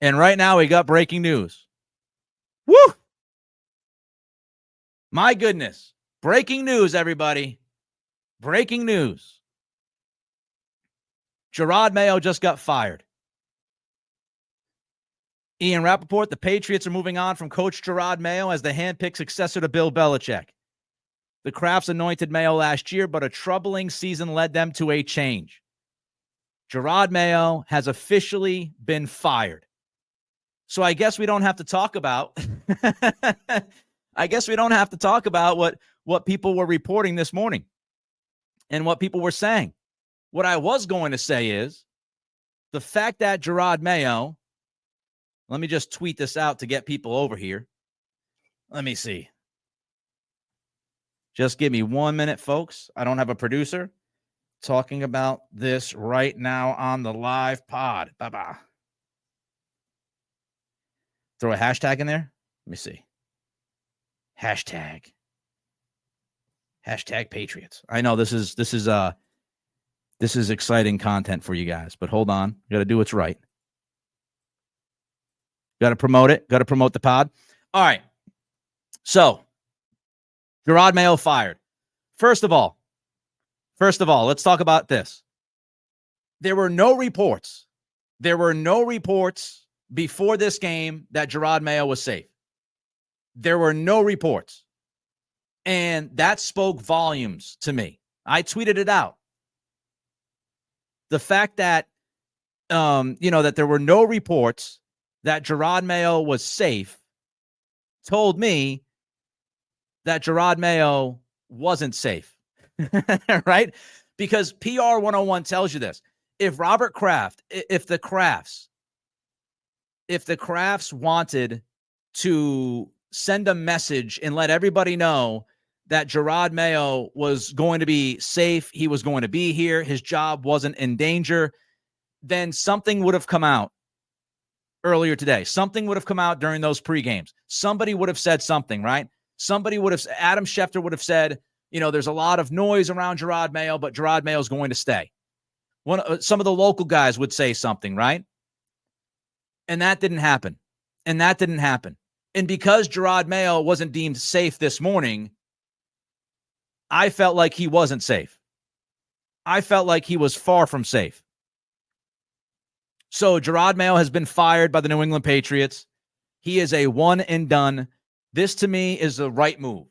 And right now we got breaking news. Woo! My goodness. Breaking news, everybody. Breaking news. Jerod Mayo just got fired. Ian Rappaport, the Patriots are moving on from Coach Jerod Mayo as the handpicked successor to Bill Belichick. The Krafts anointed Mayo last year, but a troubling season led them to a change. Jerod Mayo has officially been fired. So I guess we don't have to talk about what people were reporting this morning and what people were saying. What I was going to say is the fact that Jerod Mayo, let me just tweet this out to get people over here. Let me see. Just give me 1 minute, folks. I don't have a producer talking about this right now on the live pod. Bye-bye. Throw a hashtag in there. Let me see. Hashtag Patriots. I know this is exciting content for you guys, but hold on. Got to do what's right. Got to promote it. Got to promote the pod. All right. So, Jerod Mayo fired. First of all, let's talk about this. There were no reports. Before this game that Jerod Mayo was safe. There were no reports. And that spoke volumes to me. I tweeted it out. The fact that, that there were no reports that Jerod Mayo was safe told me that Jerod Mayo wasn't safe, right? Because PR 101 tells you this. If Robert Kraft, if the Krafts wanted to send a message and let everybody know that Jerod Mayo was going to be safe, he was going to be here, his job wasn't in danger, then something would have come out earlier today. Something would have come out during those pre-games. Somebody would have said something, right? Adam Schefter would have said, there's a lot of noise around Jerod Mayo, but Jerod Mayo's going to stay. Some of the local guys would say something, right? And that didn't happen. And because Jerod Mayo wasn't deemed safe this morning, I felt like he wasn't safe. I felt like he was far from safe. So Jerod Mayo has been fired by the New England Patriots. He is a one and done. This to me is the right move.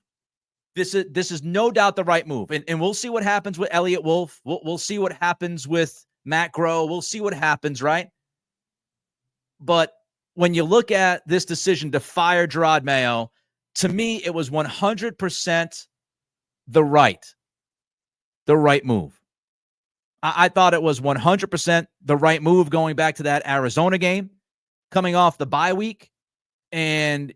This is no doubt the right move. And we'll see what happens with Elliott Wolf. We'll see what happens with Matt Groh. We'll see what happens, right? But when you look at this decision to fire Jerod Mayo, to me, it was 100% the right move. I thought it was 100% the right move going back to that Arizona game, coming off the bye week, and,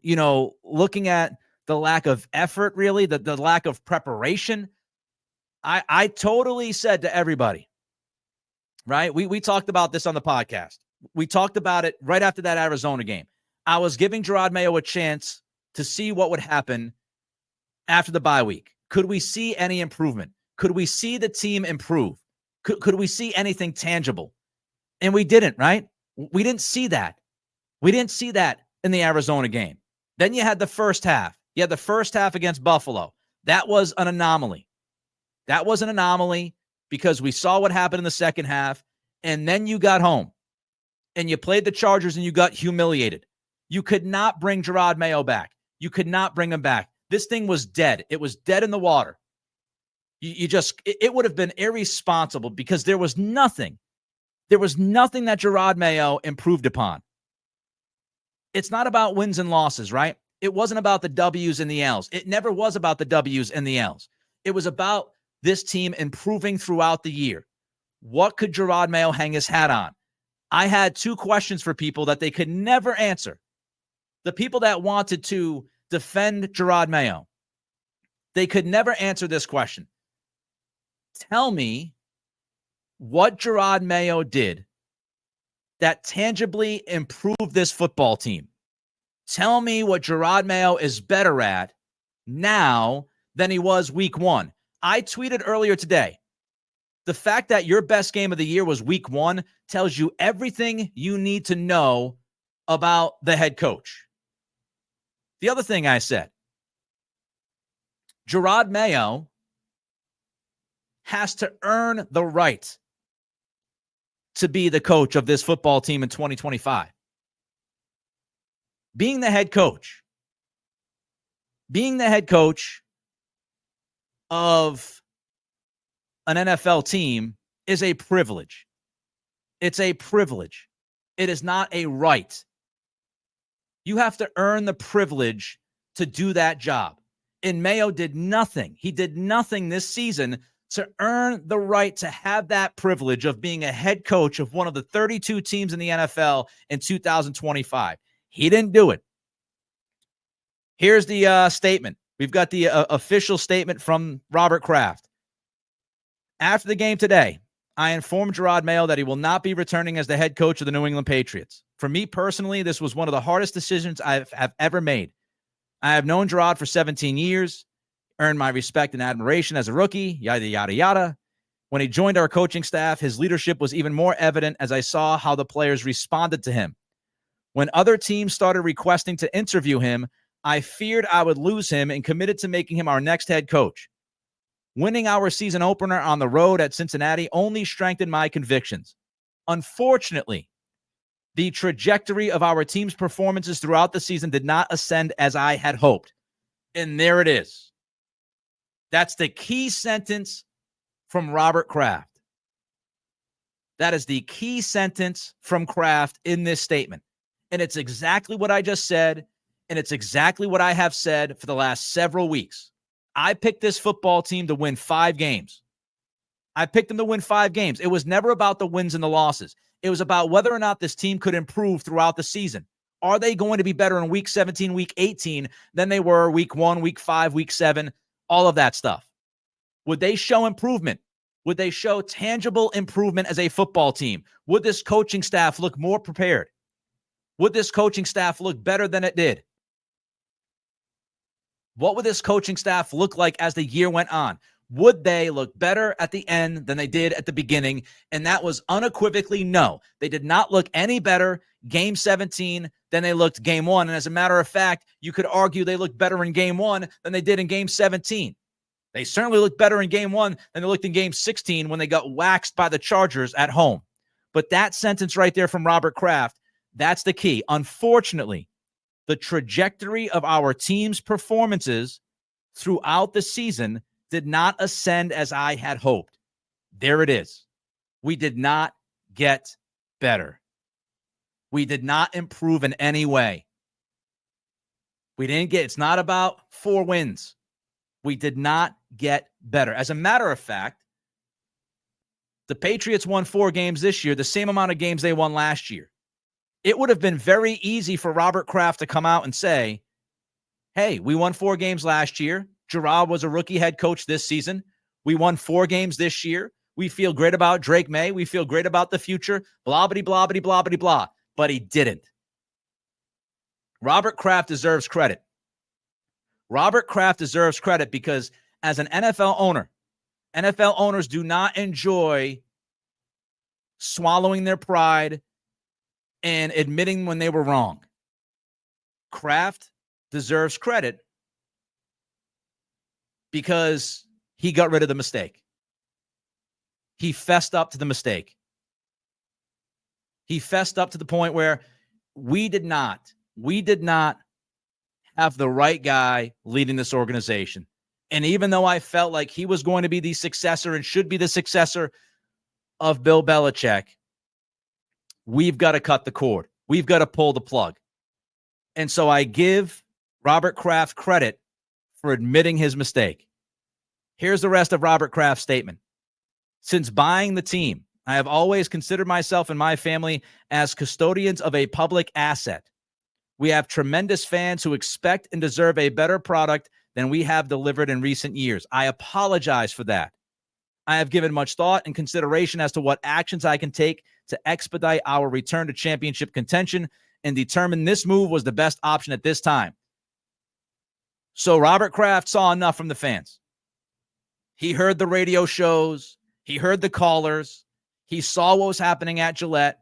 looking at the lack of effort, really, the lack of preparation. I totally said to everybody, right? We talked about this on the podcast. We talked about it right after that Arizona game. I was giving Jerod Mayo a chance to see what would happen after the bye week. Could we see any improvement? Could we see the team improve? Could we see anything tangible? And we didn't, right? We didn't see that. We didn't see that in the Arizona game. Then you had the first half. You had the first half against Buffalo. That was an anomaly. That was an anomaly because we saw what happened in the second half, and then you got home, and you played the Chargers, and you got humiliated. You could not bring Jerod Mayo back. You could not bring him back. This thing was dead. It was dead in the water. It would have been irresponsible because there was nothing that Jerod Mayo improved upon. It's not about wins and losses, right? It wasn't about the W's and the L's. It never was about the W's and the L's. It was about this team improving throughout the year. What could Jerod Mayo hang his hat on? I had two questions for people that they could never answer. The people that wanted to defend Jerod Mayo, they could never answer this question. Tell me what Jerod Mayo did that tangibly improved this football team. Tell me what Jerod Mayo is better at now than he was week one. I tweeted earlier today, the fact that your best game of the year was week one tells you everything you need to know about the head coach. The other thing I said, Jerod Mayo has to earn the right to be the coach of this football team in 2025. Being the head coach of an NFL team is a privilege. It's a privilege. It is not a right. You have to earn the privilege to do that job. And Mayo did nothing. He did nothing this season to earn the right to have that privilege of being a head coach of one of the 32 teams in the NFL in 2025. He didn't do it. Here's the statement. We've got the official statement from Robert Kraft. After the game today, I informed Jerod Mayo that he will not be returning as the head coach of the New England Patriots. For me personally, this was one of the hardest decisions I've ever made. I have known Jerod for 17 years, earned my respect and admiration as a rookie, yada, yada, yada. When he joined our coaching staff, his leadership was even more evident as I saw how the players responded to him. When other teams started requesting to interview him, I feared I would lose him and committed to making him our next head coach. Winning our season opener on the road at Cincinnati only strengthened my convictions. Unfortunately, the trajectory of our team's performances throughout the season did not ascend as I had hoped. And there it is. That's the key sentence from Robert Kraft. That is the key sentence from Kraft in this statement. And it's exactly what I just said. And it's exactly what I have said for the last several weeks. I picked this football team to win 5 games. I picked them to win 5 games. It was never about the wins and the losses. It was about whether or not this team could improve throughout the season. Are they going to be better in week 17, week 18 than they were week 1, week 5, week 7, all of that stuff? Would they show improvement? Would they show tangible improvement as a football team? Would this coaching staff look more prepared? Would this coaching staff look better than it did? What would this coaching staff look like as the year went on? Would they look better at the end than they did at the beginning? And that was unequivocally no. They did not look any better game 17 than they looked game 1. And as a matter of fact, you could argue they looked better in game 1 than they did in game 17. They certainly looked better in game 1 than they looked in game 16 when they got waxed by the Chargers at home. But that sentence right there from Robert Kraft, that's the key. Unfortunately, the trajectory of our team's performances throughout the season did not ascend as I had hoped. There it is. We did not get better. We did not improve in any way. It's not about 4 wins. We did not get better. As a matter of fact, the Patriots won 4 games this year, the same amount of games they won last year. It would have been very easy for Robert Kraft to come out and say, hey, we won 4 games last year. Jerod was a rookie head coach this season. We won 4 games this year. We feel great about Drake May. We feel great about the future. Blah, blah, blah, blah, blah, blah, blah. But he didn't. Robert Kraft deserves credit. Robert Kraft deserves credit because as an NFL owner, NFL owners do not enjoy swallowing their pride and admitting when they were wrong. Kraft deserves credit because he got rid of the mistake. He fessed up to the mistake. He fessed up to the point where we did not have the right guy leading this organization. And even though I felt like he was going to be the successor and should be the successor of Bill Belichick, we've got to cut the cord. We've got to pull the plug. And so I give Robert Kraft credit for admitting his mistake. Here's the rest of Robert Kraft's statement. Since buying the team, I have always considered myself and my family as custodians of a public asset. We have tremendous fans who expect and deserve a better product than we have delivered in recent years. I apologize for that. I have given much thought and consideration as to what actions I can take to expedite our return to championship contention and determine this move was the best option at this time. So Robert Kraft saw enough from the fans. He heard the radio shows. He heard the callers. He saw what was happening at Gillette.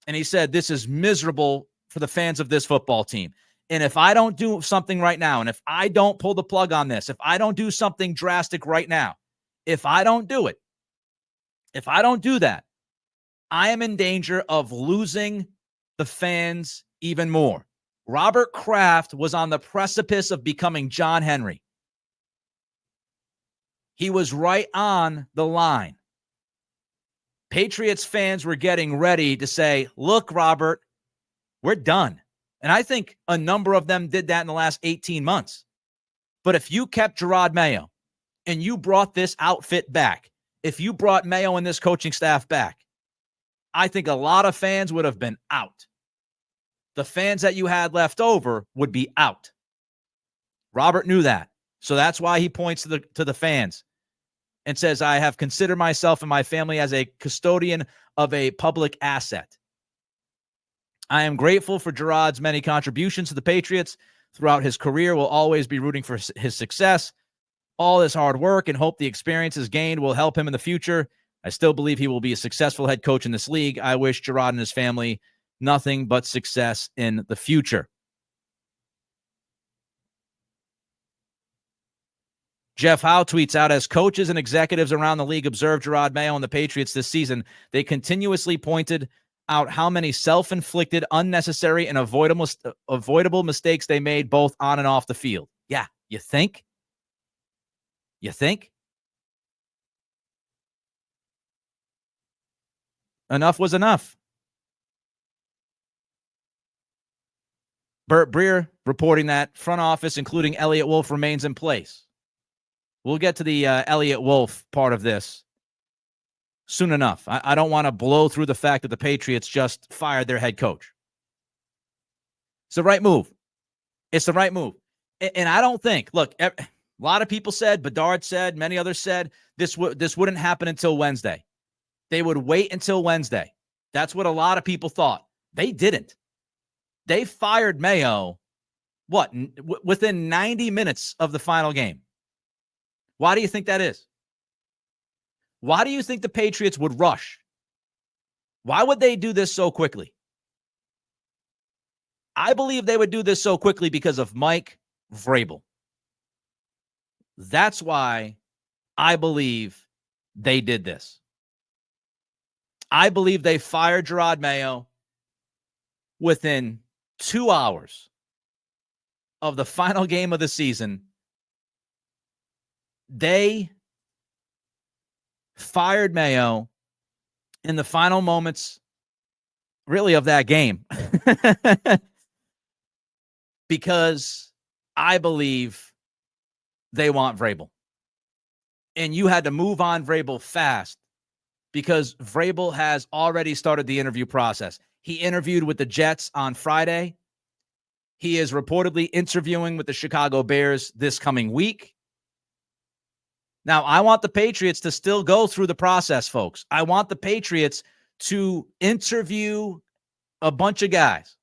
And he said, this is miserable for the fans of this football team. And if I don't do something right now, and if I don't pull the plug on this, if I don't do something drastic right now, if I don't do it, if I don't do that, I am in danger of losing the fans even more. Robert Kraft was on the precipice of becoming John Henry. He was right on the line. Patriots fans were getting ready to say, look, Robert, we're done. And I think a number of them did that in the last 18 months. But if you kept Jerod Mayo and you brought this outfit back, if you brought Mayo and this coaching staff back, I think a lot of fans would have been out. The fans that you had left over would be out. Robert knew that. So that's why he points to the fans and says, I have considered myself and my family as a custodian of a public asset. I am grateful for Jerod's many contributions to the Patriots throughout his career. Will always be rooting for his success. All his hard work and hope the experiences gained will help him in the future. I still believe he will be a successful head coach in this league. I wish Jerod and his family nothing but success in the future. Jeff Howe tweets out, as coaches and executives around the league observed Jerod Mayo and the Patriots this season, they continuously pointed out how many self-inflicted, unnecessary, and avoidable mistakes they made both on and off the field. Yeah, you think? You think? Enough was enough. Burt Breer reporting that front office, including Elliott Wolf, remains in place. We'll get to the Elliott Wolf part of this soon enough. I don't want to blow through the fact that the Patriots just fired their head coach. It's the right move. It's the right move. And I don't think, look, a lot of people said, Bedard said, many others said, this wouldn't happen until Wednesday. They would wait until Wednesday. That's what a lot of people thought. They didn't. They fired Mayo, within 90 minutes of the final game. Why do you think that is? Why do you think the Patriots would rush? Why would they do this so quickly? I believe they would do this so quickly because of Mike Vrabel. That's why I believe they did this. I believe they fired Jerod Mayo within 2 hours of the final game of the season. They fired Mayo in the final moments, really, of that game. Because I believe they want Vrabel. And you had to move on Vrabel fast because Vrabel has already started the interview process. He interviewed with the Jets on Friday. He is reportedly interviewing with the Chicago Bears this coming week. Now, I want the Patriots to still go through the process, folks. I want the Patriots to interview a bunch of guys.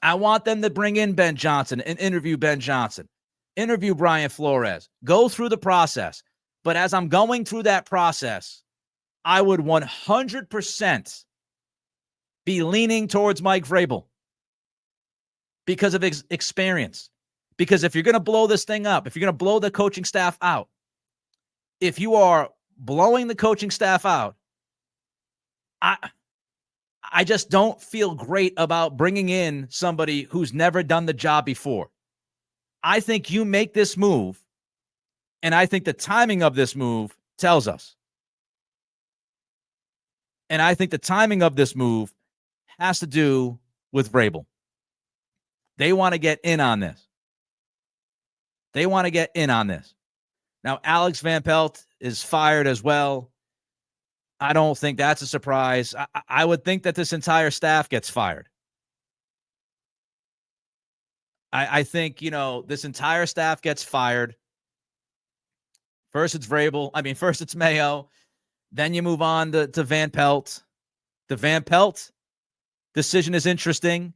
I want them to bring in Ben Johnson and interview Ben Johnson, interview Brian Flores, go through the process. But as I'm going through that process, I would 100% be leaning towards Mike Vrabel because of his experience. Because if you're going to blow this thing up, if you're going to blow the coaching staff out, if you are blowing the coaching staff out, I just don't feel great about bringing in somebody who's never done the job before. I think you make this move, and I think the timing of this move tells us. And I think the timing of this move has to do with Vrabel. They want to get in on this. They want to get in on this. Now, Alex Van Pelt is fired as well. I don't think that's a surprise. I would think that this entire staff gets fired. I think, this entire staff gets fired. First it's Vrabel. First it's Mayo. Then you move on to Van Pelt. The Van Pelt decision is interesting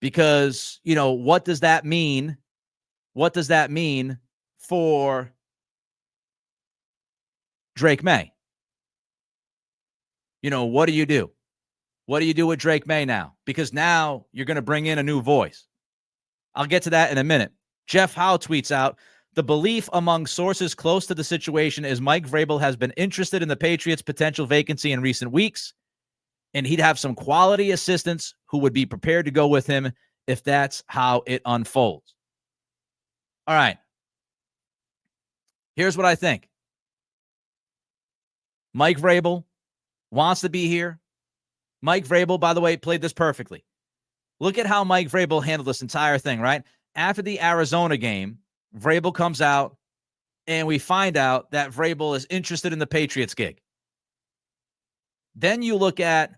because, what does that mean? What does that mean for Drake May? What do you do? What do you do with Drake May now? Because now you're going to bring in a new voice. I'll get to that in a minute. Jeff Howe tweets out, the belief among sources close to the situation is Mike Vrabel has been interested in the Patriots' potential vacancy in recent weeks, and he'd have some quality assistants who would be prepared to go with him if that's how it unfolds. All right. Here's what I think. Mike Vrabel wants to be here. Mike Vrabel, by the way, played this perfectly. Look at how Mike Vrabel handled this entire thing, right? After the Arizona game, Vrabel comes out, and we find out that Vrabel is interested in the Patriots gig. Then you look at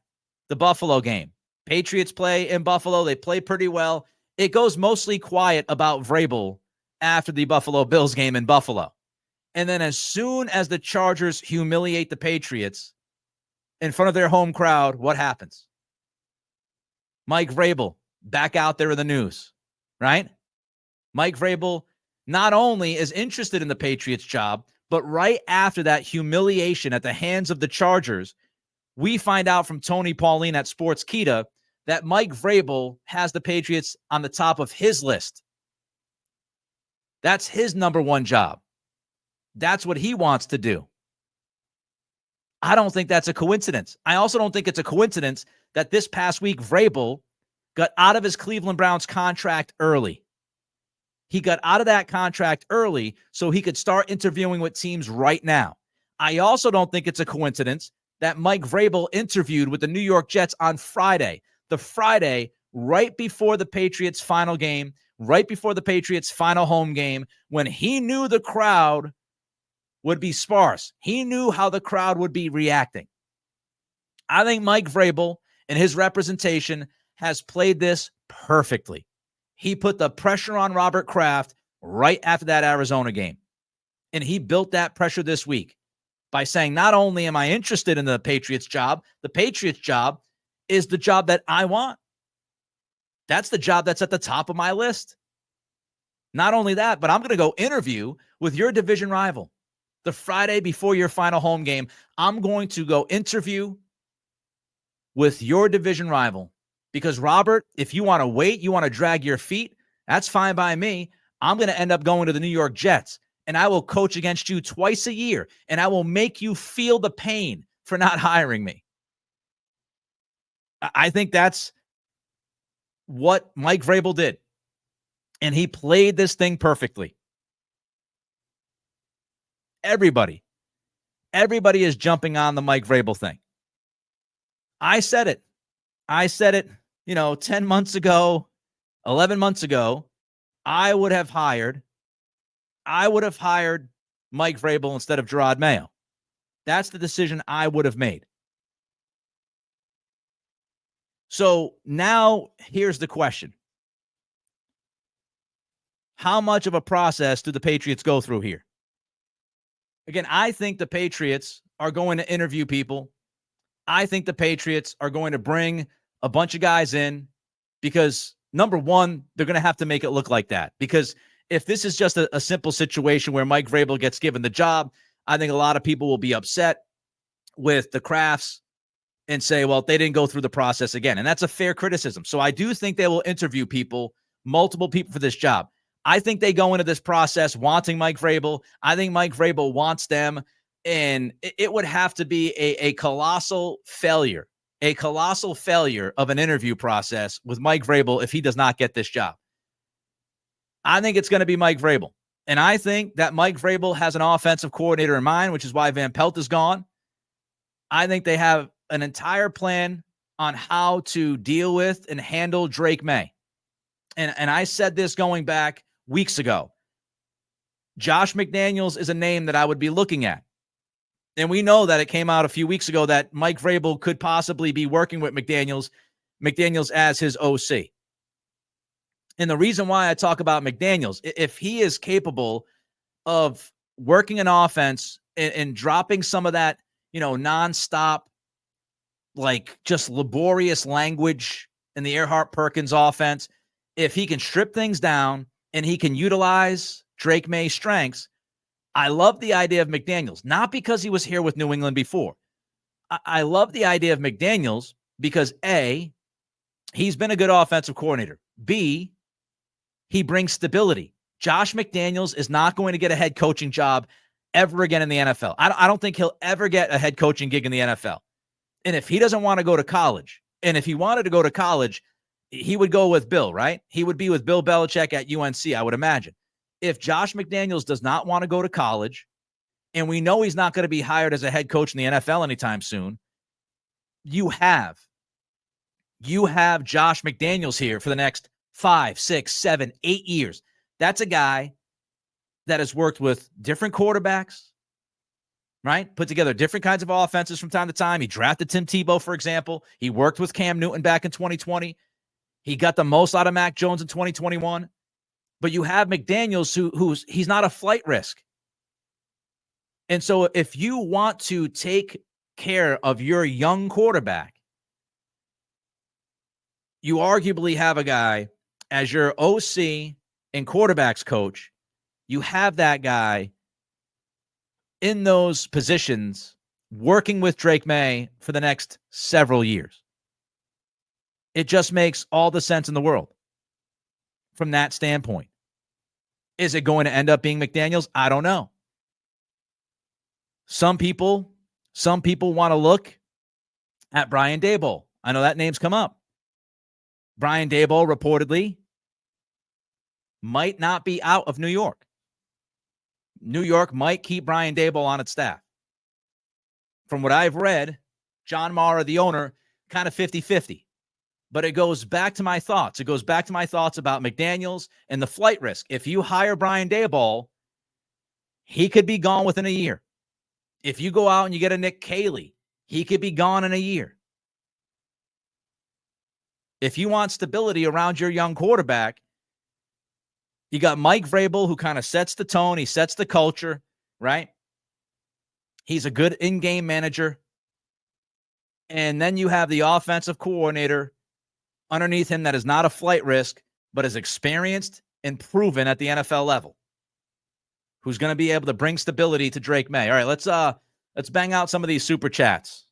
the Buffalo game. Patriots play in Buffalo. They play pretty well. It goes mostly quiet about Vrabel after the Buffalo Bills game in Buffalo. And then as soon as the Chargers humiliate the Patriots in front of their home crowd, what happens? Mike Vrabel back out there in the news, right? Mike Vrabel not only is interested in the Patriots job, but right after that humiliation at the hands of the Chargers, we find out from Tony Pauline at Sportskeeda that Mike Vrabel has the Patriots on the top of his list. That's his number one job. That's what he wants to do. I don't think that's a coincidence. I also don't think it's a coincidence that this past week Vrabel got out of his Cleveland Browns contract early. He got out of that contract early so he could start interviewing with teams right now. I also don't think it's a coincidence that Mike Vrabel interviewed with the New York Jets on Friday, the Friday right before the Patriots' final game, right before the Patriots' final home game, when he knew the crowd would be sparse. He knew how the crowd would be reacting. I think Mike Vrabel and his representation has played this perfectly. He put the pressure on Robert Kraft right after that Arizona game. And he built that pressure this week by saying, not only am I interested in the Patriots job is the job that I want. That's the job that's at the top of my list. Not only that, but I'm going to go interview with your division rival. The Friday before your final home game, I'm going to go interview with your division rival. Because, Robert, if you want to wait, you want to drag your feet, that's fine by me. I'm going to end up going to the New York Jets, and I will coach against you twice a year, and I will make you feel the pain for not hiring me. I think that's what Mike Vrabel did, and he played this thing perfectly. Everybody is jumping on the Mike Vrabel thing. I said it, 10 months ago, 11 months ago. I would have hired Mike Vrabel instead of Jerod Mayo. That's the decision I would have made. So now here's the question. How much of a process do the Patriots go through here? Again, I think the Patriots are going to interview people. I think the Patriots are going to bring a bunch of guys in because, number one, they're going to have to make it look like that. Because if this is just a simple situation where Mike Vrabel gets given the job, I think a lot of people will be upset with the Krafts and say, well, they didn't go through the process again. And that's a fair criticism. So I do think they will interview people, multiple people for this job. I think they go into this process wanting Mike Vrabel. I think Mike Vrabel wants them. And it would have to be a colossal failure of an interview process with Mike Vrabel if he does not get this job. I think it's going to be Mike Vrabel. And I think that Mike Vrabel has an offensive coordinator in mind, which is why Van Pelt is gone. I think they have an entire plan on how to deal with and handle Drake May. And I said this going back weeks ago. Josh McDaniels is a name that I would be looking at. And we know that it came out a few weeks ago that Mike Vrabel could possibly be working with McDaniels as his OC. And the reason why I talk about McDaniels, if he is capable of working an offense and dropping some of that, nonstop, like just laborious language in the Earhart-Perkins offense, if he can strip things down and he can utilize Drake May's strengths, I love the idea of McDaniels, not because he was here with New England before. I love the idea of McDaniels because A, he's been a good offensive coordinator. B, he brings stability. Josh McDaniels is not going to get a head coaching job ever again in the NFL. I don't think he'll ever get a head coaching gig in the NFL. And if he doesn't want to go to college, and if he wanted to go to college, he would go with Bill, right? He would be with Bill Belichick at UNC, I would imagine. If Josh McDaniels does not want to go to college, and we know he's not going to be hired as a head coach in the NFL anytime soon, you have Josh McDaniels here for the next 5, 6, 7, 8 years. That's a guy that has worked with different quarterbacks, right? Put together different kinds of offenses from time to time. He drafted Tim Tebow, for example. He worked with Cam Newton back in 2020. He got the most out of Mac Jones in 2021. But you have McDaniels, he's not a flight risk. And so if you want to take care of your young quarterback, you arguably have a guy as your OC and quarterbacks coach. You have that guy in those positions working with Drake May for the next several years. It just makes all the sense in the world from that standpoint. Is it going to end up being McDaniels? I don't know. Some people want to look at Brian Daboll. I know that name's come up. Brian Daboll reportedly might not be out of New York. New York might keep Brian Daboll on its staff. From what I've read, John Mara, the owner, kind of 50-50. But it goes back to my thoughts. It goes back to my thoughts about McDaniels and the flight risk. If you hire Brian Daboll, he could be gone within a year. If you go out and you get a Nick Caley, he could be gone in a year. If you want stability around your young quarterback, you got Mike Vrabel, who kind of sets the tone. He sets the culture, right? He's a good in-game manager. And then you have the offensive coordinator underneath him that is not a flight risk, but is experienced and proven at the NFL level, who's going to be able to bring stability to Drake May. All right, let's bang out some of these super chats.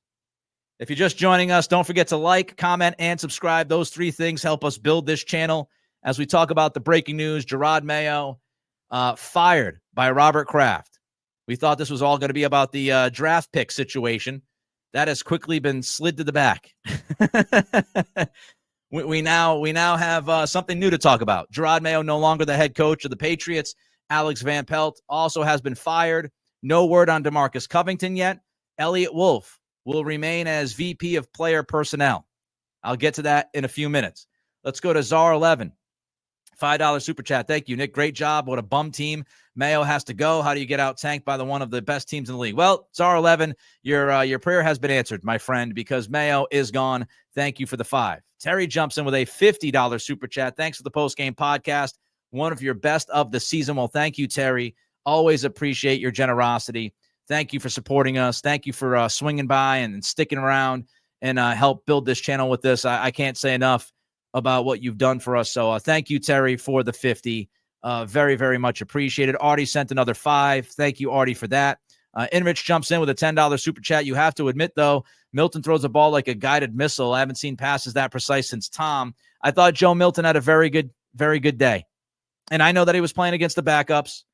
If you're just joining us, don't forget to like, comment, and subscribe. Those three things help us build this channel. As we talk about the breaking news, Jerod Mayo fired by Robert Kraft. We thought this was all going to be about the draft pick situation. That has quickly been slid to the back. we now have something new to talk about. Jerod Mayo no longer the head coach of the Patriots. Alex Van Pelt also has been fired. No word on DeMarcus Covington yet. Elliott Wolf will remain as VP of Player Personnel. I'll get to that in a few minutes. Let's go to Czar11. $5 super chat. Thank you, Nick. Great job. What a bum team. Mayo has to go. How do you get out tanked by one of the best teams in the league? Well, Czar11, your prayer has been answered, my friend, because Mayo is gone. Thank you for the 5. Terry jumps in with a $50 super chat. Thanks for the postgame podcast. One of your best of the season. Well, thank you, Terry. Always appreciate your generosity. Thank you for supporting us. Thank you for swinging by and sticking around and help build this channel with this. I can't say enough about what you've done for us. So thank you, Terry, for the 50. Very, very much appreciated. Artie sent another 5. Thank you, Artie, for that. Enrich jumps in with a $10 super chat. You have to admit, though, Milton throws a ball like a guided missile. I haven't seen passes that precise since Tom. I thought Joe Milton had a very good day. And I know that he was playing against the backups.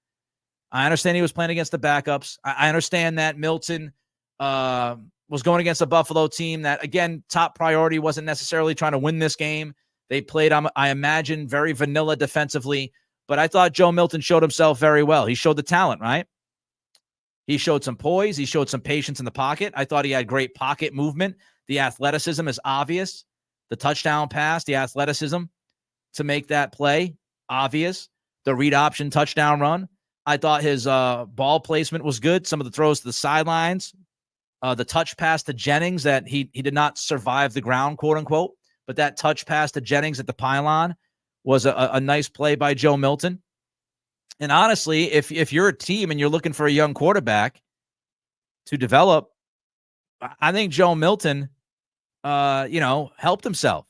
I understand he was playing against the backups. I understand that Milton was going against a Buffalo team that, again, top priority wasn't necessarily trying to win this game. They played, I imagine, very vanilla defensively. But I thought Joe Milton showed himself very well. He showed the talent, right? He showed some poise. He showed some patience in the pocket. I thought he had great pocket movement. The athleticism is obvious. The touchdown pass, the athleticism to make that play, obvious. The read option touchdown run. I thought his ball placement was good. Some of the throws to the sidelines. The touch pass to Jennings that he did not survive the ground, quote unquote. But that touch pass to Jennings at the pylon was a nice play by Joe Milton. And honestly, if you're a team and you're looking for a young quarterback to develop, I think Joe Milton, helped himself.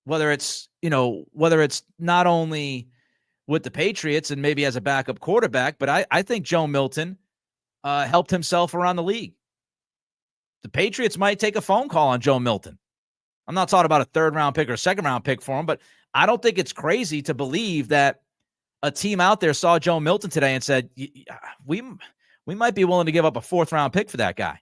Whether it's not only with the Patriots and maybe as a backup quarterback, but I think Joe Milton helped himself around the league. the Patriots might take a phone call on Joe Milton. I'm not talking about a third-round pick or a second-round pick for him, but I don't think it's crazy to believe that a team out there saw Joe Milton today and said, we might be willing to give up a fourth-round pick for that guy.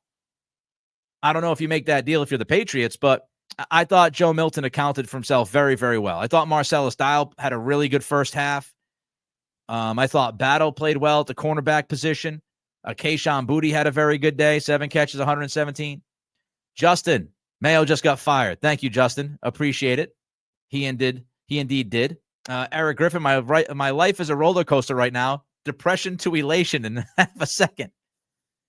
I don't know if you make that deal if you're the Patriots, but I thought Joe Milton accounted for himself very, very well. I thought Marcellus Dial had a really good first half. I thought Battle played well at the cornerback position. Kayshon Boutte had a very good day, 7 catches, 117. Justin, Mayo just got fired. Thank you, Justin. Appreciate it. He indeed did. Eric Griffin, my life is a roller coaster right now. Depression to elation in half a second.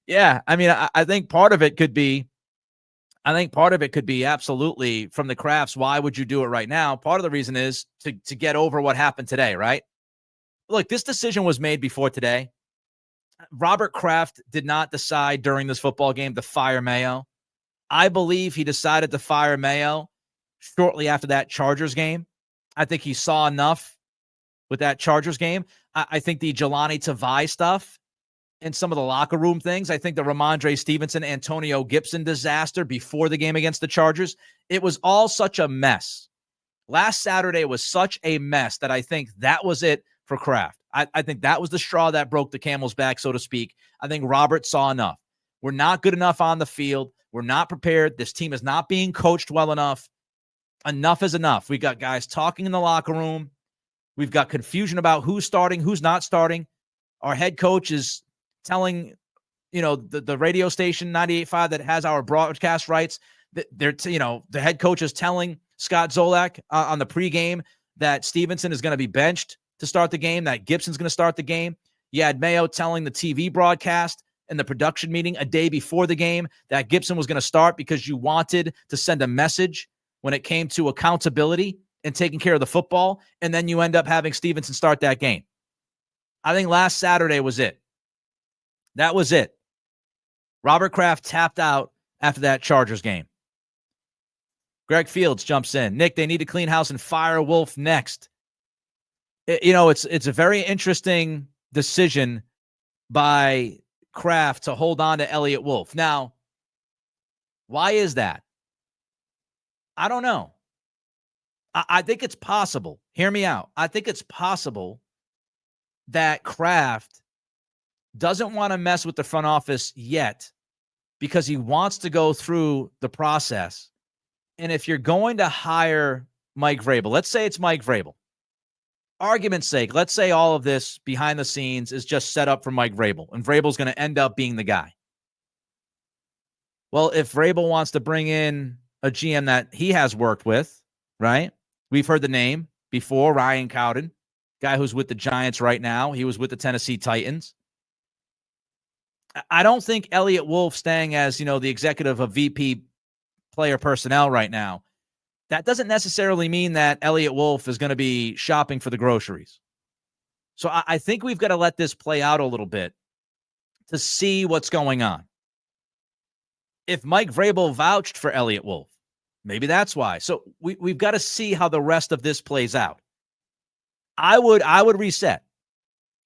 Yeah, I mean, I think part of it could be absolutely from the Krafts. Why would you do it right now? Part of the reason is to get over what happened today, right? Look, this decision was made before today. Robert Kraft did not decide during this football game to fire Mayo. I believe he decided to fire Mayo shortly after that Chargers game. I think he saw enough with that Chargers game. I think the Jelani Tavai stuff and some of the locker room things, I think the Ramondre Stevenson, Antonio Gibson disaster before the game against the Chargers, it was all such a mess. Last Saturday was such a mess that I think that was it for Kraft. I think that was the straw that broke the camel's back, so to speak. I think Robert saw enough. We're not good enough on the field. We're not prepared. This team is not being coached well enough. Enough is enough. We got guys talking in the locker room. We've got confusion about who's starting, who's not starting. Our head coach is telling, the radio station 98.5 that has our broadcast rights. The head coach is telling Scott Zolak on the pregame that Stevenson is going to be benched to start the game, that Gibson's going to start the game. You had Mayo telling the TV broadcast in the production meeting a day before the game that Gibson was going to start because you wanted to send a message when it came to accountability and taking care of the football, and then you end up having Stevenson start that game. I think last Saturday was it. That was it. Robert Kraft tapped out after that Chargers game. Greg Fields jumps in. Nick, they need to clean house and fire Wolf next. It's a very interesting decision by Kraft to hold on to Elliott Wolf. Now, why is that? I don't know. I think it's possible. Hear me out. I think it's possible that Kraft doesn't want to mess with the front office yet because he wants to go through the process. And if you're going to hire Mike Vrabel, let's say it's Mike Vrabel. Argument's sake, let's say all of this behind the scenes is just set up for Mike Vrabel, and Vrabel's going to end up being the guy. Well, if Vrabel wants to bring in a GM that he has worked with, right? We've heard the name before, Ryan Cowden, guy who's with the Giants right now. He was with the Tennessee Titans. I don't think Elliott Wolf staying as, the executive of VP player personnel right now, that doesn't necessarily mean that Elliott Wolf is going to be shopping for the groceries. So I think we've got to let this play out a little bit to see what's going on. If Mike Vrabel vouched for Elliott Wolf, maybe that's why. So we've got to see how the rest of this plays out. I would reset.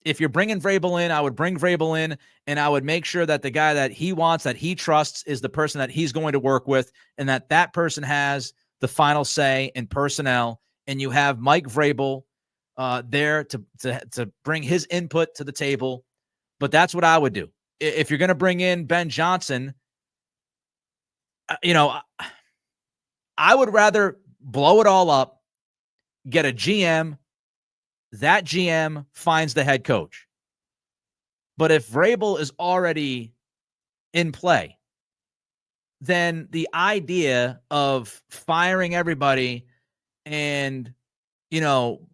If you're bringing Vrabel in, I would bring Vrabel in, and I would make sure that the guy that he wants, that he trusts, is the person that he's going to work with, and that person has the final say in personnel, and you have Mike Vrabel there to bring his input to the table. But that's what I would do. If you're going to bring in Ben Johnson, I would rather blow it all up, get a GM, that GM finds the head coach. But if Vrabel is already in play, then the idea of firing everybody and,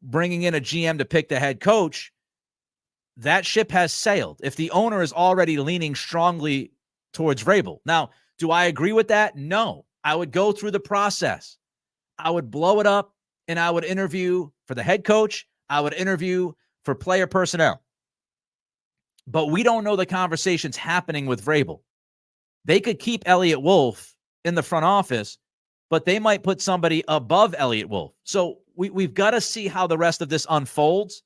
bringing in a GM to pick the head coach, that ship has sailed. If the owner is already leaning strongly towards Vrabel. Now, do I agree with that? No. I would go through the process. I would blow it up, and I would interview for the head coach. I would interview for player personnel. But we don't know the conversations happening with Vrabel. They could keep Elliott Wolf in the front office, but they might put somebody above Elliott Wolf. So we've got to see how the rest of this unfolds.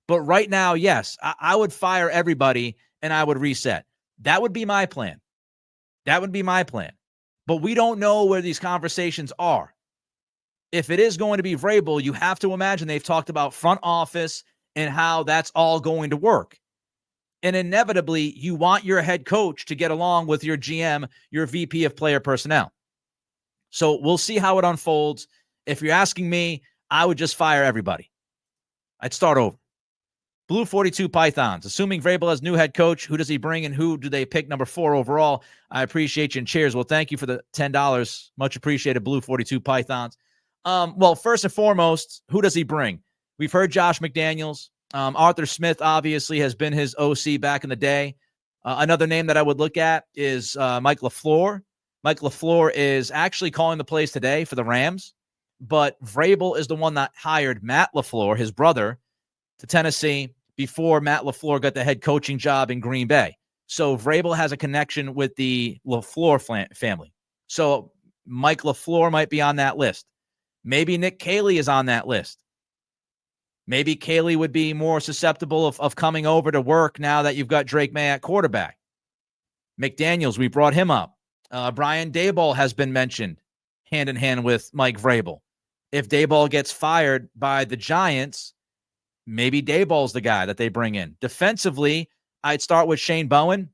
But right now, yes, I would fire everybody and I would reset. That would be my plan. But we don't know where these conversations are. If it is going to be Vrabel, you have to imagine they've talked about front office and how that's all going to work. And inevitably, you want your head coach to get along with your GM, your VP of player personnel. So we'll see how it unfolds. If you're asking me, I would just fire everybody. I'd start over. Blue 42 Pythons. Assuming Vrabel has new head coach, who does he bring and who do they pick number 4 overall? I appreciate you and cheers. Well, thank you for the $10. Much appreciated, Blue 42 Pythons. Well, first and foremost, who does he bring? We've heard Josh McDaniels. Arthur Smith obviously has been his OC back in the day. Another name that I would look at is Mike LaFleur. Mike LaFleur is actually calling the plays today for the Rams, but Vrabel is the one that hired Matt LaFleur, his brother, to Tennessee before Matt LaFleur got the head coaching job in Green Bay. So Vrabel has a connection with the LaFleur family. So Mike LaFleur might be on that list. Maybe Nick Caley is on that list. Maybe Caley would be more susceptible of coming over to work now that you've got Drake May at quarterback. McDaniels, we brought him up. Brian Daboll has been mentioned hand in hand with Mike Vrabel. If Daboll gets fired by the Giants, maybe Daboll's the guy that they bring in. Defensively, I'd start with Shane Bowen,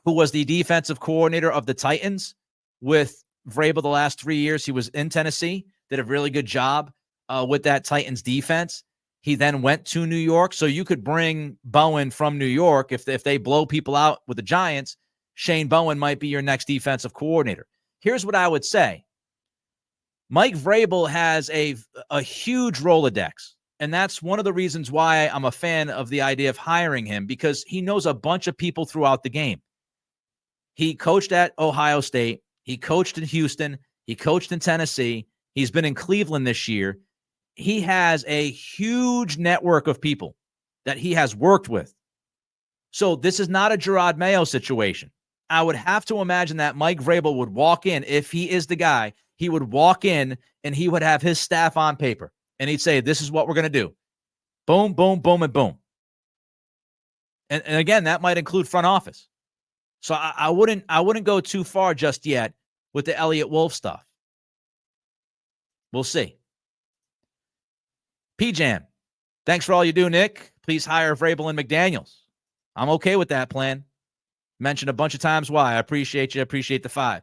who was the defensive coordinator of the Titans with Vrabel the last 3 years. He was in Tennessee, did a really good job with that Titans defense. He then went to New York, so you could bring Bowen from New York. If they blow people out with the Giants, Shane Bowen might be your next defensive coordinator. Here's what I would say. Mike Vrabel has a huge Rolodex, and that's one of the reasons why I'm a fan of the idea of hiring him, because he knows a bunch of people throughout the game. He coached at Ohio State. He coached in Houston. He coached in Tennessee. He's been in Cleveland this year. He has a huge network of people that he has worked with. So this is not a Jerod Mayo situation. I would have to imagine that Mike Vrabel would walk in, if he is the guy, he would walk in and he would have his staff on paper. And he'd say, this is what we're going to do. Boom, boom, boom, and boom. And again, that might include front office. So I wouldn't go too far just yet with the Elliott Wolf stuff. We'll see. P-Jam, thanks for all you do, Nick. Please hire Vrabel and McDaniels. I'm okay with that plan. Mentioned a bunch of times why. I appreciate you. I appreciate the 5.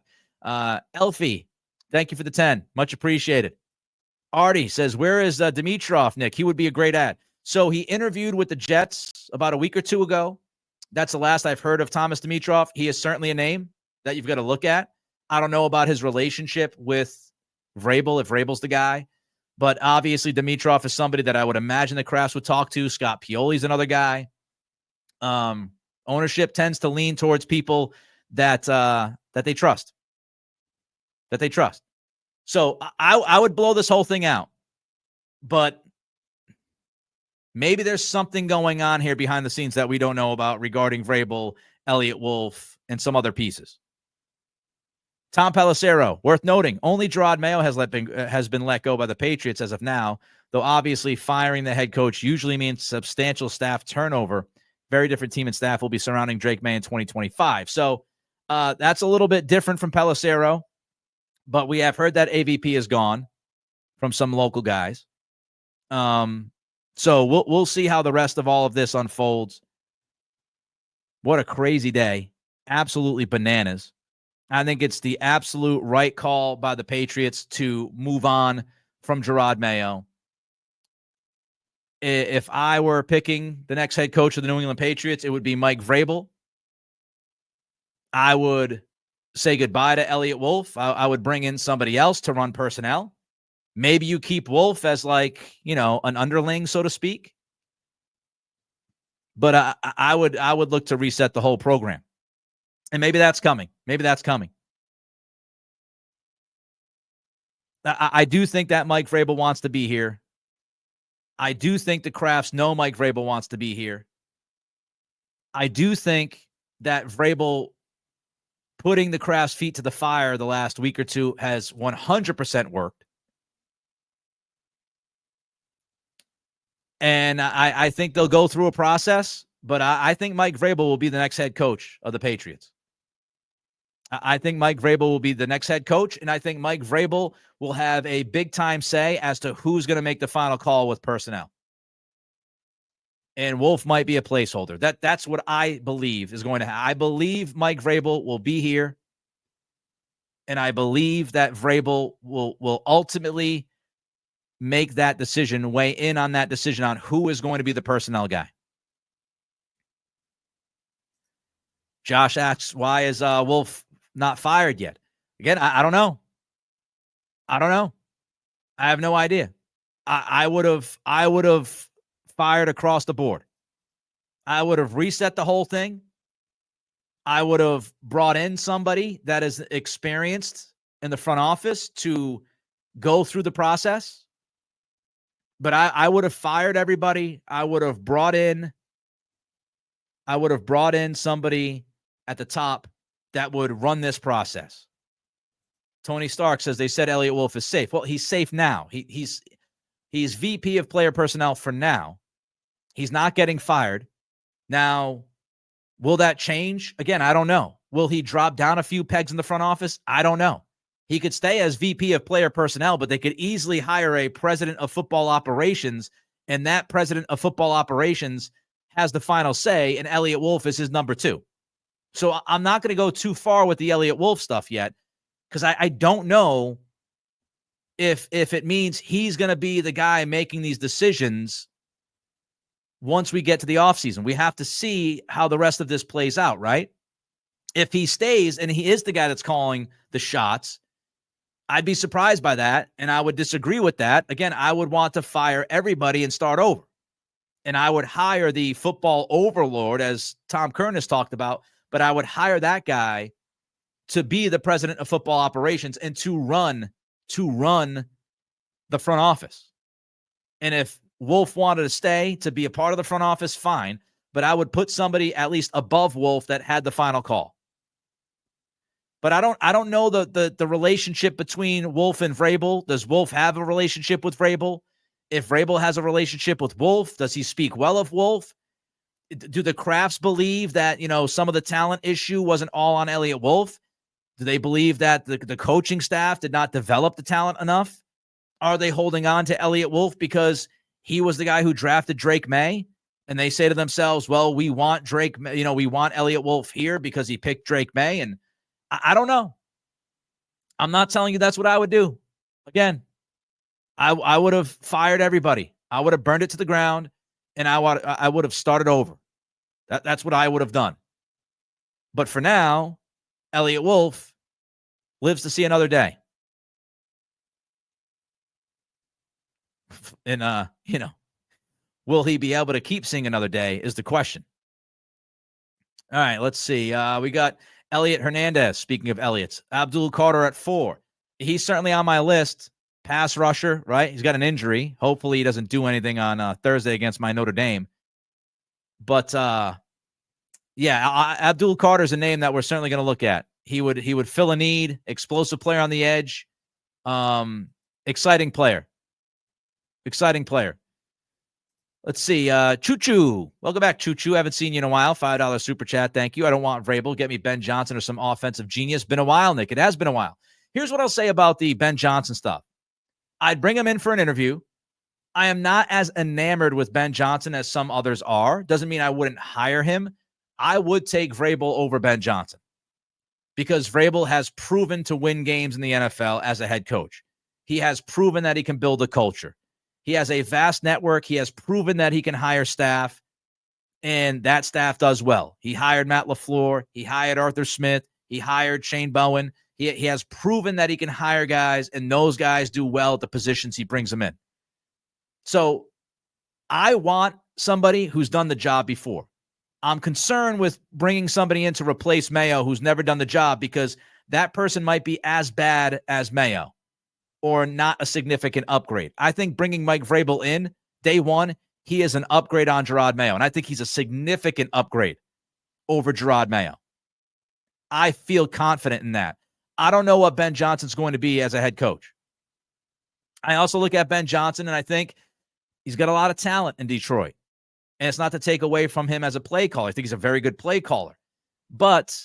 Elfie, thank you for the 10. Much appreciated. Artie says, where is Dimitroff, Nick? He would be a great ad. So he interviewed with the Jets about a week or two ago. That's the last I've heard of Thomas Dimitroff. He is certainly a name that you've got to look at. I don't know about his relationship with Vrabel, if Vrabel's the guy. But obviously, Dimitroff is somebody that I would imagine the Crafts would talk to. Scott Pioli's another guy. Ownership tends to lean towards people that they trust. That they trust. So I would blow this whole thing out. But maybe there's something going on here behind the scenes that we don't know about regarding Vrabel, Elliott Wolf, and some other pieces. Tom Pelissero, worth noting, only Jerod Mayo has been let go by the Patriots as of now, though obviously firing the head coach usually means substantial staff turnover. Very different team and staff will be surrounding Drake May in 2025. So that's a little bit different from Pelissero, but we have heard that AVP is gone from some local guys. So we'll see how the rest of all of this unfolds. What a crazy day. Absolutely bananas. I think it's the absolute right call by the Patriots to move on from Jerod Mayo. If I were picking the next head coach of the New England Patriots, it would be Mike Vrabel. I would say goodbye to Elliott Wolf. I would bring in somebody else to run personnel. Maybe you keep Wolf as an underling, so to speak. But I would look to reset the whole program. And maybe that's coming. I do think that Mike Vrabel wants to be here. I do think the Crafts know Mike Vrabel wants to be here. I do think that Vrabel putting the Crafts' feet to the fire the last week or two has 100% worked. And I think they'll go through a process, but I think Mike Vrabel will be the next head coach of the Patriots. I think Mike Vrabel will be the next head coach, and I think Mike Vrabel will have a big-time say as to who's going to make the final call with personnel. And Wolf might be a placeholder. That's what I believe is going to happen. I believe Mike Vrabel will be here, and I believe that Vrabel will ultimately make that decision, weigh in on that decision on who is going to be the personnel guy. Josh asks, why is Wolf not fired yet? Again, I don't know. I don't know. I have no idea. I would have fired across the board. I would have reset the whole thing. I would have brought in somebody that is experienced in the front office to go through the process. But I would have fired everybody. I would have brought in somebody at the top that would run this process. Tony Stark says they said Elliott Wolf is safe. Well, he's safe now. He's VP of player personnel for now. He's not getting fired. Now, will that change? Again, I don't know. Will he drop down a few pegs in the front office? I don't know. He could stay as VP of player personnel, but they could easily hire a president of football operations, and that president of football operations has the final say, and Elliott Wolf is his number 2. So I'm not going to go too far with the Elliott Wolf stuff yet, because I don't know if it means he's going to be the guy making these decisions once we get to the offseason. We have to see how the rest of this plays out, right? If he stays and he is the guy that's calling the shots, I'd be surprised by that, and I would disagree with that. Again, I would want to fire everybody and start over. And I would hire the football overlord, as Tom Curran has talked about, but I would hire that guy to be the president of football operations and to run the front office. And if Wolf wanted to stay to be a part of the front office, fine, but I would put somebody at least above Wolf that had the final call. But I don't know the relationship between Wolf and Vrabel. Does Wolf have a relationship with Vrabel? If Vrabel has a relationship with Wolf, does he speak well of Wolf? Do the Krafts believe that, some of the talent issue wasn't all on Elliott Wolf? Do they believe that the coaching staff did not develop the talent enough? Are they holding on to Elliott Wolf because he was the guy who drafted Drake May? And they say to themselves, well, we want Drake, we want Elliott Wolf here because he picked Drake May. And I don't know. I'm not telling you that's what I would do. Again, I would have fired everybody. I would have burned it to the ground, and I would have started over. That's what I would have done. But for now, Elliott Wolf lives to see another day. And, will he be able to keep seeing another day is the question. All right, let's see. We got Elliot Hernandez. Speaking of Elliots, Abdul Carter at 4. He's certainly on my list. Pass rusher, right? He's got an injury. Hopefully he doesn't do anything on Thursday against my Notre Dame. But, Abdul Carter is a name that we're certainly going to look at. He would fill a need, explosive player on the edge, exciting player. Let's see. Choo Choo. Welcome back, Choo Choo. Haven't seen you in a while. $5 super chat. Thank you. I don't want Vrabel. Get me Ben Johnson or some offensive genius. Been a while, Nick. It has been a while. Here's what I'll say about the Ben Johnson stuff. I'd bring him in for an interview. I am not as enamored with Ben Johnson as some others are. Doesn't mean I wouldn't hire him. I would take Vrabel over Ben Johnson because Vrabel has proven to win games in the NFL as a head coach. He has proven that he can build a culture. He has a vast network. He has proven that he can hire staff, and that staff does well. He hired Matt LaFleur. He hired Arthur Smith. He hired Shane Bowen. He has proven that he can hire guys, and those guys do well at the positions he brings them in. So I want somebody who's done the job before. I'm concerned with bringing somebody in to replace Mayo who's never done the job because that person might be as bad as Mayo or not a significant upgrade. I think bringing Mike Vrabel in day one, he is an upgrade on Jerod Mayo, and I think he's a significant upgrade over Jerod Mayo. I feel confident in that. I don't know what Ben Johnson's going to be as a head coach. I also look at Ben Johnson, and I think he's got a lot of talent in Detroit. And it's not to take away from him as a play caller. I think he's a very good play caller. But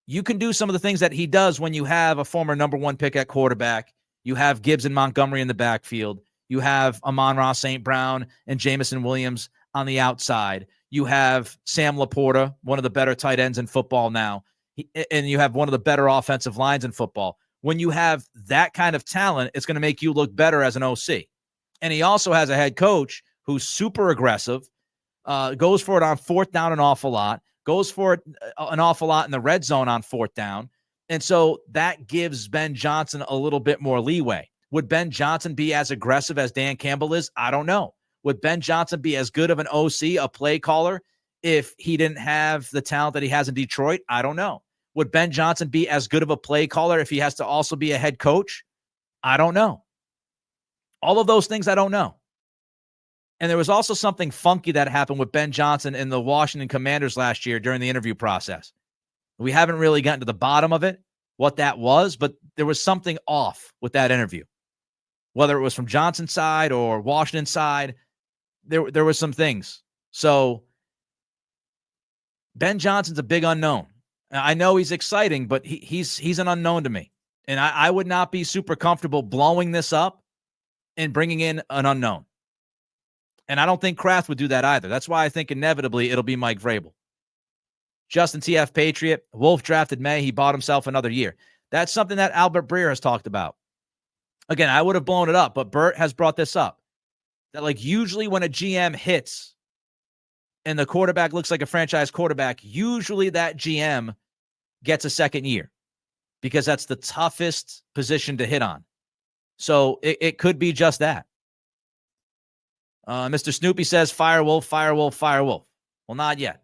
you can do some of the things that he does when you have a former number one pick at quarterback. You have Gibbs and Montgomery in the backfield. You have Amon-Ra St. Brown and Jamison Williams on the outside. You have Sam Laporta, one of the better tight ends in football now. And you have one of the better offensive lines in football. When you have that kind of talent, it's going to make you look better as an OC. And he also has a head coach who's super aggressive, goes for it on fourth down an awful lot, goes for it an awful lot in the red zone on fourth down. And so that gives Ben Johnson a little bit more leeway. Would Ben Johnson be as aggressive as Dan Campbell is? I don't know. Would Ben Johnson be as good of an OC, a play caller, if he didn't have the talent that he has in Detroit? I don't know. Would Ben Johnson be as good of a play caller if he has to also be a head coach? I don't know. All of those things I don't know. And there was also something funky that happened with Ben Johnson and the Washington Commanders last year during the interview process. We haven't really gotten to the bottom of it, what that was, but there was something off with that interview. Whether it was from Johnson's side or Washington's side, there were some things. So Ben Johnson's a big unknown. I know he's exciting, but he's an unknown to me. And I would not be super comfortable blowing this up and bringing in an unknown. And I don't think Kraft would do that either. That's why I think inevitably it'll be Mike Vrabel. Justin TF Patriot, Wolf drafted May. He bought himself another year. That's something that Albert Breer has talked about. Again, I would have blown it up, but Bert has brought this up. That like usually when a GM hits and the quarterback looks like a franchise quarterback, usually that GM gets a second year because that's the toughest position to hit on. So it could be just that. Mr. Snoopy says, fire Wolf, fire Wolf, fire Wolf. Well, not yet.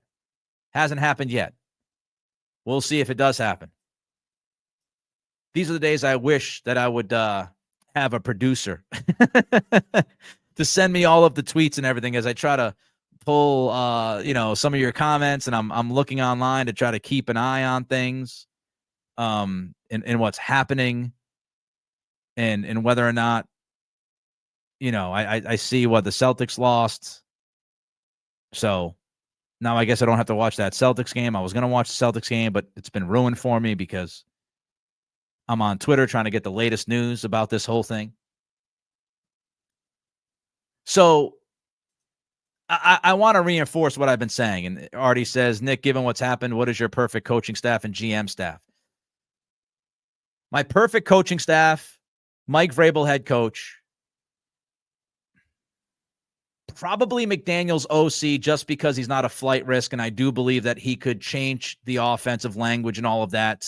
Hasn't happened yet. We'll see if it does happen. These are the days I wish that I would have a producer to send me all of the tweets and everything as I try to pull, some of your comments, and I'm looking online to try to keep an eye on things, and what's happening, and whether or not, I see what the Celtics lost. So now I guess I don't have to watch that Celtics game. I was going to watch the Celtics game, but it's been ruined for me because I'm on Twitter trying to get the latest news about this whole thing. So I want to reinforce what I've been saying. And Artie says, Nick, given what's happened, what is your perfect coaching staff and GM staff? My perfect coaching staff, Mike Vrabel, head coach. Probably McDaniels OC, just because he's not a flight risk, and I do believe that he could change the offensive language and all of that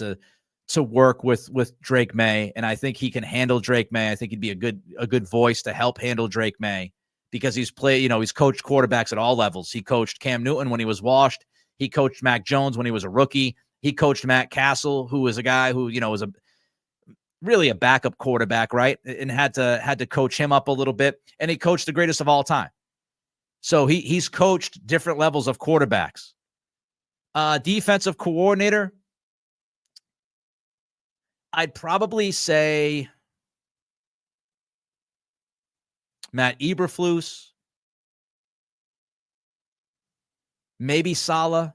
to work with Drake May, and I think he can handle Drake May. I think he'd be a good voice to help handle Drake May because he's coached quarterbacks at all levels. He coached Cam Newton when he was washed. He coached Mac Jones when he was a rookie. He coached Matt Castle, who was a guy who was really a backup quarterback, right, and had to coach him up a little bit, and he coached the greatest of all time. So he's coached different levels of quarterbacks. Defensive coordinator, I'd probably say Matt Eberflus, maybe Saleh,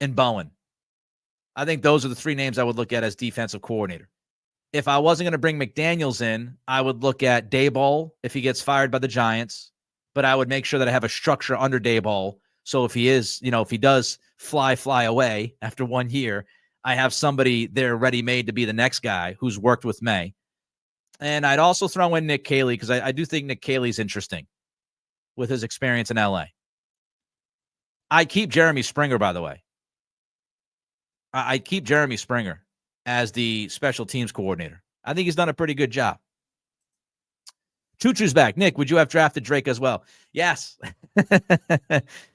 and Bowen. I think those are the three names I would look at as defensive coordinator. If I wasn't going to bring McDaniels in, I would look at Daboll if he gets fired by the Giants. But I would make sure that I have a structure under Daboll. So if he does fly away after 1 year, I have somebody there ready-made to be the next guy who's worked with May. And I'd also throw in Nick Caley because I do think Nick Caley's interesting with his experience in LA. I keep Jeremy Springer, by the way. I keep Jeremy Springer as the special teams coordinator. I think he's done a pretty good job. Choo-choo's back. Nick, would you have drafted Drake as well? Yes.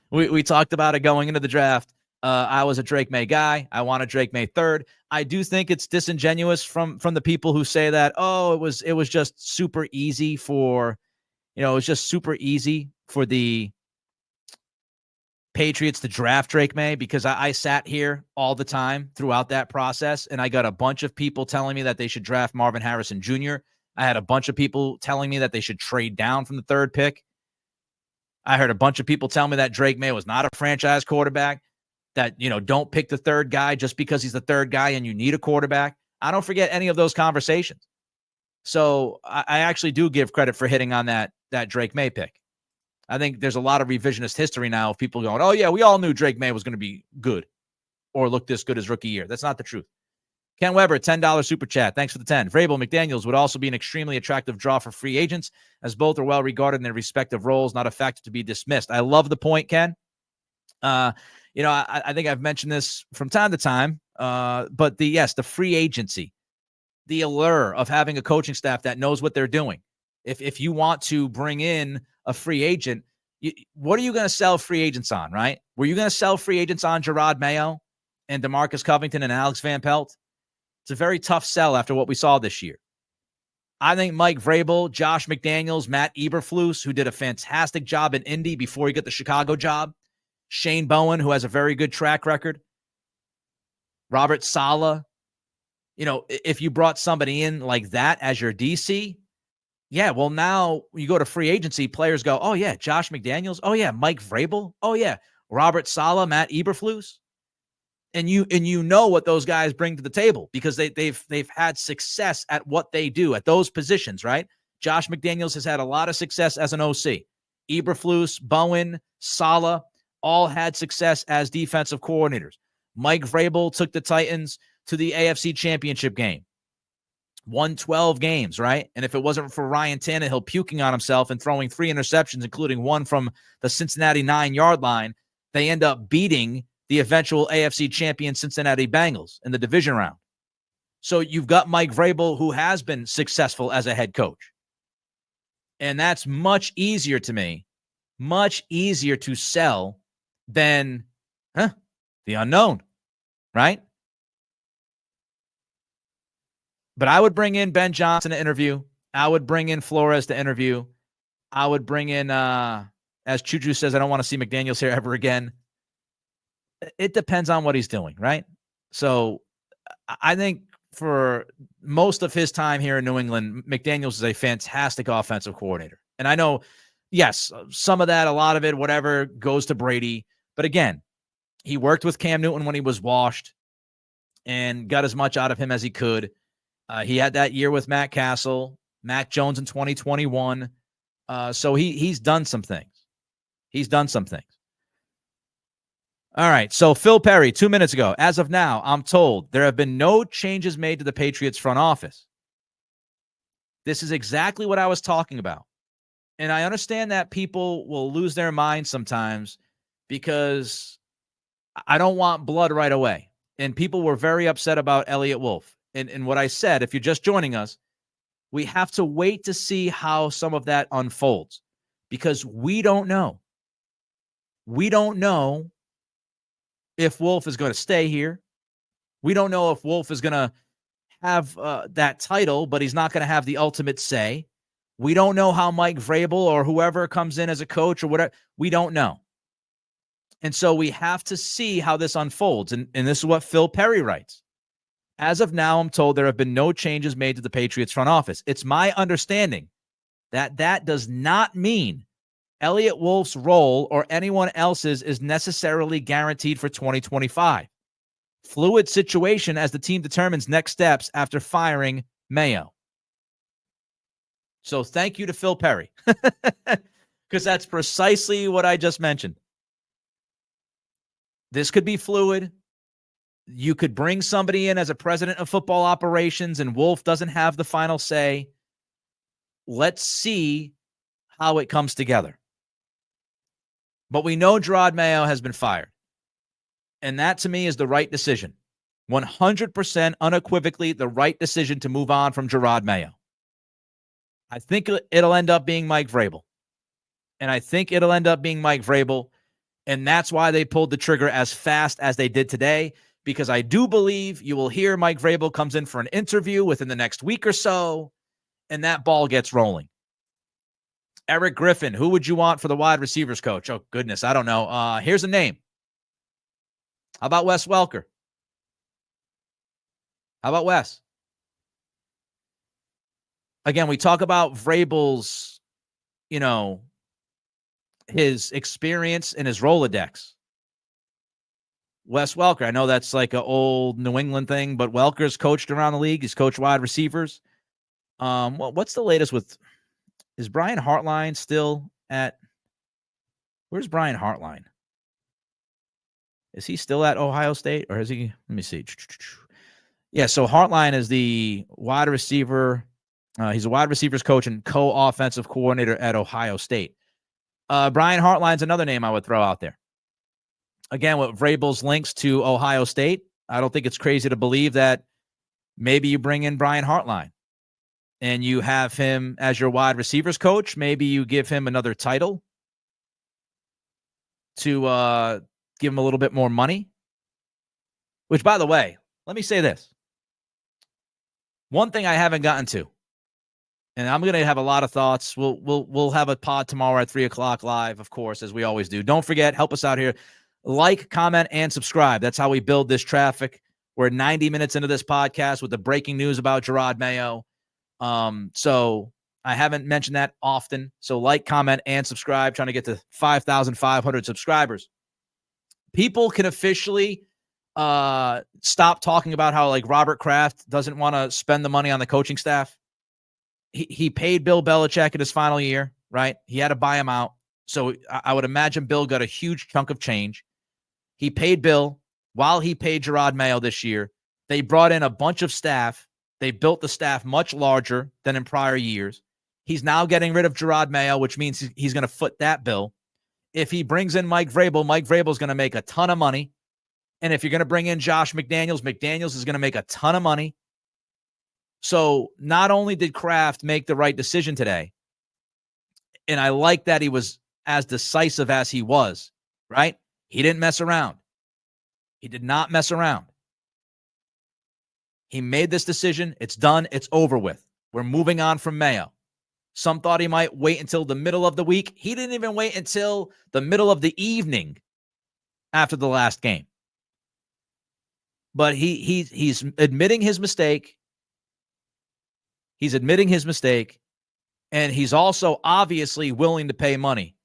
we talked about it going into the draft. I was a Drake May guy. I wanted Drake May third. I do think it's disingenuous from the people who say that, it was just super easy for, it was just super easy for the Patriots to draft Drake May, because I sat here all the time throughout that process, and I got a bunch of people telling me that they should draft Marvin Harrison Jr. I had a bunch of people telling me that they should trade down from the third pick. I heard a bunch of people tell me that Drake May was not a franchise quarterback. that, don't pick the third guy just because he's the third guy and you need a quarterback. I don't forget any of those conversations. So I actually do give credit for hitting on that Drake May pick. I think there's a lot of revisionist history now of people going, oh, yeah, we all knew Drake May was going to be good or look this good his rookie year. That's not the truth. Ken Weber, $10 super chat. Thanks for the 10. Vrabel, McDaniels would also be an extremely attractive draw for free agents, as both are well regarded in their respective roles, not a factor to be dismissed. I love the point, Ken. I think I've mentioned this from time to time, but the free agency, the allure of having a coaching staff that knows what they're doing. If you want to bring in a free agent, what are you going to sell free agents on, right? Were you going to sell free agents on Jerod Mayo and DeMarcus Covington and Alex Van Pelt? It's a very tough sell after what we saw this year. I think Mike Vrabel, Josh McDaniels, Matt Eberflus, who did a fantastic job in Indy before he got the Chicago job, Shane Bowen, who has a very good track record, Robert Saleh. If you brought somebody in like that as your DC, yeah, well, now you go to free agency, players go, oh, yeah, Josh McDaniels. Oh, yeah, Mike Vrabel. Oh, yeah, Robert Saleh, Matt Eberflus. And you know what those guys bring to the table because they've had success at what they do at those positions, right? Josh McDaniels has had a lot of success as an OC. Eberflus, Bowen, Saleh all had success as defensive coordinators. Mike Vrabel took the Titans to the AFC Championship game. Won 12 games, right? And if it wasn't for Ryan Tannehill puking on himself and throwing 3 interceptions, including one from the Cincinnati 9-yard line, they end up beating the eventual AFC champion Cincinnati Bengals in the division round. So you've got Mike Vrabel, who has been successful as a head coach. And that's much easier to me, much easier to sell than the unknown, right? But I would bring in Ben Johnson to interview. I would bring in Flores to interview. I would bring in, as Juju says, I don't want to see McDaniels here ever again. It depends on what he's doing, right? So I think for most of his time here in New England, McDaniels is a fantastic offensive coordinator. And I know, yes, some of that, a lot of it, whatever, goes to Brady. But again, he worked with Cam Newton when he was washed and got as much out of him as he could. He had that year with Matt Castle, Mac Jones in 2021. So he's done some things. He's done some things. All right, so Phil Perry, 2 minutes ago. As of now, I'm told there have been no changes made to the Patriots front office. This is exactly what I was talking about. And I understand that people will lose their minds sometimes because I don't want blood right away. And people were very upset about Elliott Wolf. And what I said, if you're just joining us, we have to wait to see how some of that unfolds because we don't know. We don't know if Wolf is going to stay here. We don't know if Wolf is going to have that title, but he's not going to have the ultimate say. We don't know how Mike Vrabel or whoever comes in as a coach or whatever. We don't know. And so we have to see how this unfolds. And this is what Phil Perry writes. As of now, I'm told there have been no changes made to the Patriots front office. It's my understanding that that does not mean Elliott Wolf's role or anyone else's is necessarily guaranteed for 2025. Fluid situation as the team determines next steps after firing Mayo. So thank you to Phil Perry because that's precisely what I just mentioned. This could be fluid. You could bring somebody in as a president of football operations and Wolf doesn't have the final say. Let's see how it comes together. But we know Jerod Mayo has been fired. And that, to me, is the right decision. 100% unequivocally the right decision to move on from Jerod Mayo. I think it'll end up being Mike Vrabel. And that's why they pulled the trigger as fast as they did today, because I do believe you will hear Mike Vrabel comes in for an interview within the next week or so, and that ball gets rolling. Eric Griffin, who would you want for the wide receivers coach? Oh, goodness, I don't know. Here's a name. How about Wes Welker? How about Wes? Again, we talk about Vrabel's, his experience and his Rolodex. Wes Welker. I know that's like an old New England thing, but Welker's coached around the league. He's coached wide receivers. What's the latest with? Is Brian Hartline still at? Where's Brian Hartline? Is he still at Ohio State, or is he? Let me see. Yeah, so Hartline is the wide receiver. He's a wide receivers coach and co-offensive coordinator at Ohio State. Brian Hartline's another name I would throw out there. Again, with Vrabel's links to Ohio State, I don't think it's crazy to believe that maybe you bring in Brian Hartline and you have him as your wide receivers coach. Maybe you give him another title to give him a little bit more money. Which, by the way, let me say this. One thing I haven't gotten to, and I'm going to have a lot of thoughts. We'll have a pod tomorrow at 3:00 live, of course, as we always do. Don't forget, help us out here. Like, comment, and subscribe. That's how we build this traffic. We're 90 minutes into this podcast with the breaking news about Jerod Mayo. So I haven't mentioned that often. So like, comment, and subscribe. Trying to get to 5,500 subscribers. People can officially stop talking about how like Robert Kraft doesn't want to spend the money on the coaching staff. He paid Bill Belichick in his final year, right? He had to buy him out. So I would imagine Bill got a huge chunk of change. He paid Bill while he paid Jerod Mayo this year. They brought in a bunch of staff. They built the staff much larger than in prior years. He's now getting rid of Jerod Mayo, which means he's going to foot that bill. If he brings in Mike Vrabel is going to make a ton of money. And if you're going to bring in Josh McDaniels is going to make a ton of money. So not only did Kraft make the right decision today, and I like that he was as decisive as he was, right? He didn't mess around. He did not mess around. He made this decision. It's done. It's over with. We're moving on from Mayo. Some thought he might wait until the middle of the week. He didn't even wait until the middle of the evening after the last game. But he's admitting his mistake. He's admitting his mistake. And he's also obviously willing to pay money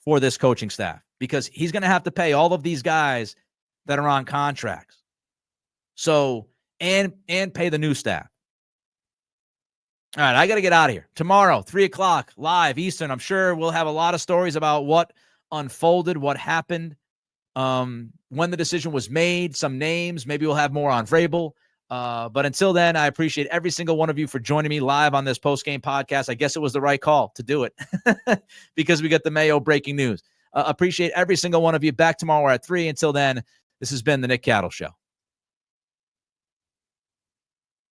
for this coaching staff because he's going to have to pay all of these guys that are on contracts. So, and pay the new staff. All right, I got to get out of here. Tomorrow, 3:00 live Eastern. I'm sure we'll have a lot of stories about what unfolded, what happened, when the decision was made, some names. Maybe we'll have more on Vrabel. But until then, I appreciate every single one of you for joining me live on this postgame podcast. I guess it was the right call to do it because we got the Mayo breaking news. Appreciate every single one of you. Back tomorrow at 3. Until then, this has been the Nick Cattle Show.